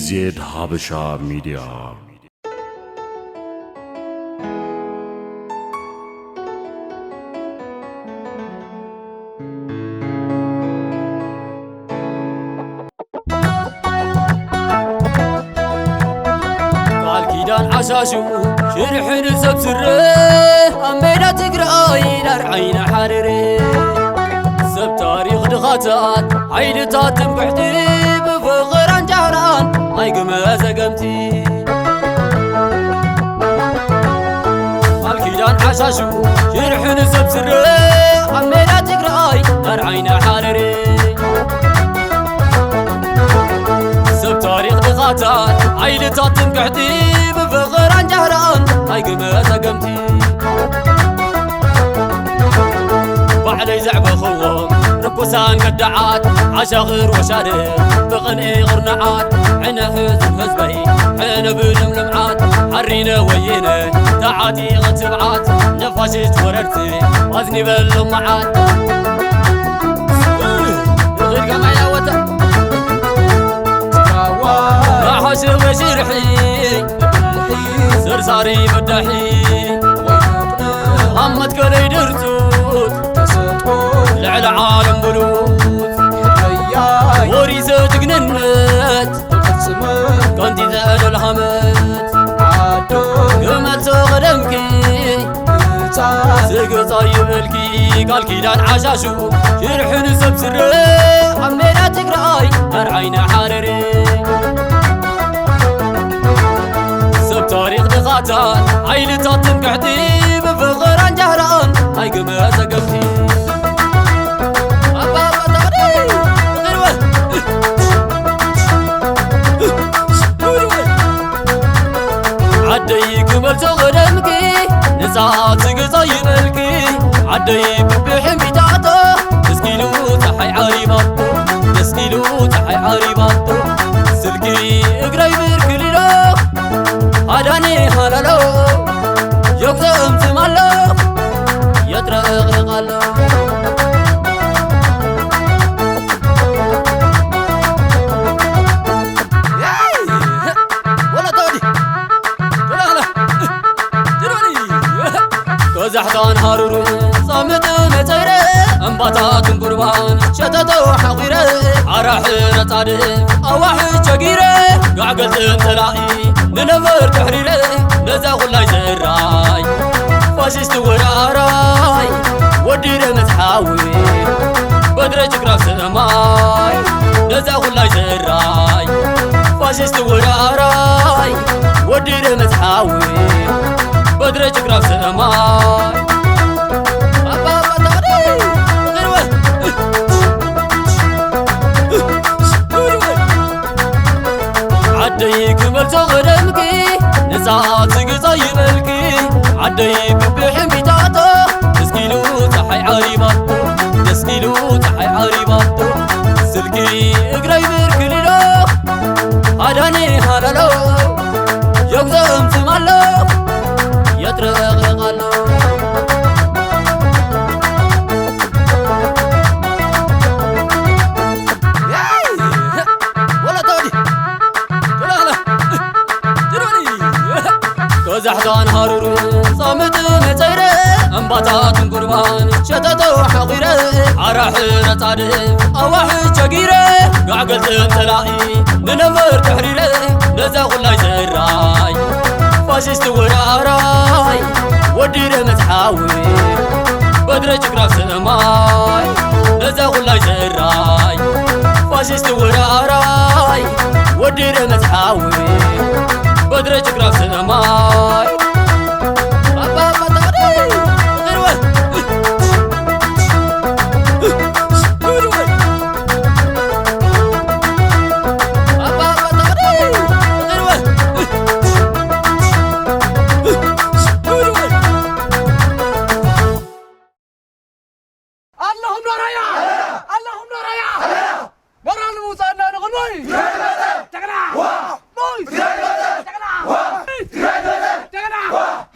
ኢዜድ ሀበሻ ሚዲያ ቃልኪዳን ዓሻሹ ሽርሕን ሰብስረ ኣሜዳ ትግራይ ዳርዓይና ሓረረ ሰብ ታሪኽ ድኻታት ዓይልታት ትንብሕቲ ብፍቕራን ጃህራን ኣይግመ ዘገምቲ ቃልኪዳን ዓሻሹ ሽርሕን ሰብስረ ኣሜዳ ትግራይ ዳርዓይና ሓረረ ሰብ ታሪኽ ድኻታት ዓይልታት ትንብሕቲ ብፍቕራን ጃህራን ኣይግመ ዘገምቲ ባዕለይ ዘዕበኽዎም ርኩሳን ገዳዓት ዓሻኽር ወሻደ ብቕንኢ ቕርንዓት ዕነ ሕዝብ ህዝበይ ሕነ ብልምልምዓት ሓሪነ ወይነ ተዓጢቐ ትብዓት ነፋሽት ወረርቲ ኣዝኒበሎም መዓት ይኽድገማያወተ ኣሓሸወ ሽርሒ ስርሳሪ በዳሒ ኣመት ከለይ ድርቱት ልዕሊ ዓለም ብሉት ወሪሰ ትግንነት ከንቲ ዘዕለል ሃመት ግመልሶ ቐደምኪ ስግፃ ይበልኪ ቃልኪዳን ዓሻሹ ሽርሕን ሰብስረ ኣብ ሜዳ ትግራይ ዳርዓይና ሓረረ ሰብ ታሪኽ ድኻታት ዓይልታት ትንክሕቲ ብፍቕራን ጃህራን ኣይግመ ዘገምቲ ዓደይ ክመልሶ ቐደምኪ ንፃት ስግፃ ይበልኪ ዓደይ ብብሕምቢታቶ ደስኪሉ ፀሓይ ዓሪባቶ ደስኪሉ ፀሓይ ዓሪባቶ ስልኪ እግረይ ብርክሊሎ ኣዳኒ ሃለሎ የግዘምትማሎ የጥረቕቕቃሎ كوزحتان هارورو صامت متيري انباتات قربان شتتو حقيري عراحر صادق اواحي شقيري قعقلت تلائي ننفر تحريري نزا غلاي زراي فاشيست وراراي ودير متحاوي بدرج قراف سماي نزا غلاي زراي فاشيست وراراي ودير متحاوي بدرج قراف سماي عدي كملتو غدمكي نزات سقطا يبلكي عدي بحميتاتو دسكيلو تحي عريباتو دسكيلو تحي عريباتو سلكي اقري بركليلو هاداني هالالو يقزم تمالو يترققالو كوزحتان هارورو صامت متيري انباتات قربان شتتو حقيري عراحر صادق اواحي شقيري قعقلت تلائي ننفر تحريري نزا غلاي زراي فاشيست وراراي ودير متحاوي بدرج قراف سماي نزا غلاي زراي فاشيست وراراي ودير متحاوي بدرج قراف سماي Wow!